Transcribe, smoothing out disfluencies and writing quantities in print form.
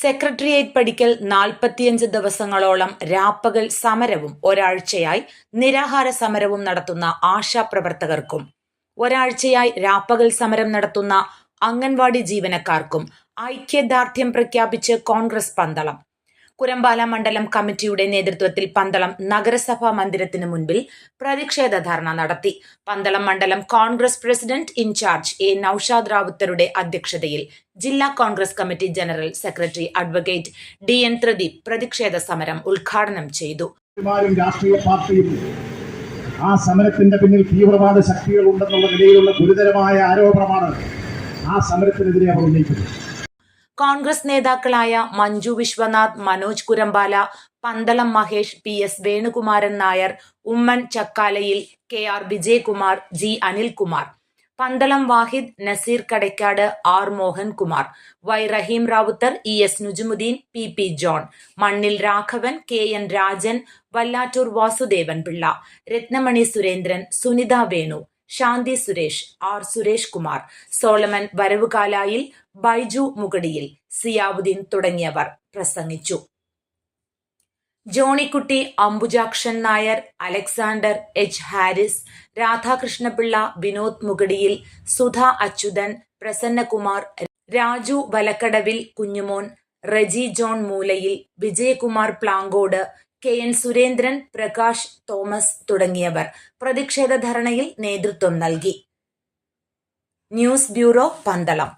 Secretariat പടിക്കൽ 45 ദിവസങ്ങളോളം രാപ്പകൽ സമരവും ഒരാഴ്ചയായി നിരാഹാര സമരവും നടത്തുന്ന ആശാപ്രവർത്തകർക്കും ഒരാഴ്ചയായി രാപ്പകൽ സമരം നടത്തുന്ന അംഗൻവാടി ജീവനക്കാർക്കും ഐക്യദാർഢ്യം പ്രഖ്യാപിച്ച് കോൺഗ്രസ് പന്തളം. കുരമ്പാല മണ്ഡലം കമ്മിറ്റിയുടെ നേതൃത്വത്തിൽ പന്തളം നഗരസഭാ മന്ദിരത്തിന് മുൻപിൽ പ്രതിഷേധ ധർണ നടത്തി. പന്തളം മണ്ഡലം Congress president incharge A Naushad റാവുത്തറുടെ അധ്യക്ഷതയിൽ ജില്ലാ Congress committee general secretary advocate DN Thrideep പ്രതിഷേധ സമരം ഉദ്ഘാടനം ചെയ്തു. രാഷ്ട്രീയ പാർട്ടിയും ആ സമരത്തിന്റെ പിന്നിൽ തീവ്രവാദ ശക്തികൾ ഉണ്ടെന്നുള്ള നിലയിലുള്ള ഗുരുതരമായ ആരോപണമാണ് ആ സമരത്തിനെതിരെ അവർ ഉന്നയിക്കുന്നത്. കോൺഗ്രസ് നേതാക്കളായ Manju Viswanath, Manoj Kurampala, Pandalam Mahesh, PS Venukumaran Nair, Oommen Chakkalayil, KR Vijayakumar, G Anilkumar, Pandalam Vahid, Naseer Kadakkad, R Mohankumar, Y Raheem Ravuthar, ES Nujumudeen, PP John, Mannil Raghavan, KN Rajan, Vallattoor Vasudevan Pillai, Rathnamani Surendran, Sunitha Venu, Shanthi Suresh, R Suresh Kumar, Solomon Varavukalayil, Baiju Mukadiyil, Ziyavudeen തുടങ്ങിയവർ പ്രസംഗിച്ചു. ജോണിക്കുട്ടി, അംബുജാക്ഷൻ നായർ, അലക്സാണ്ടർ H ഹാരിസ്, രാധാകൃഷ്ണപിള്ള, വിനോദ് മുകടിയിൽ, സുധ അച്യുതൻ, പ്രസന്നകുമാർ, രാജു വലക്കടവിൽ, കുഞ്ഞുമോൻ, റെജി ജോൺ മൂലയിൽ, വിജയകുമാർ പ്ലാങ്കോട്, KN സുരേന്ദ്രൻ, പ്രകാശ് തോമസ് തുടങ്ങിയവർ പ്രതിഷേധ ധർണയിൽ നേതൃത്വം നൽകി. News bureau, Pandalam.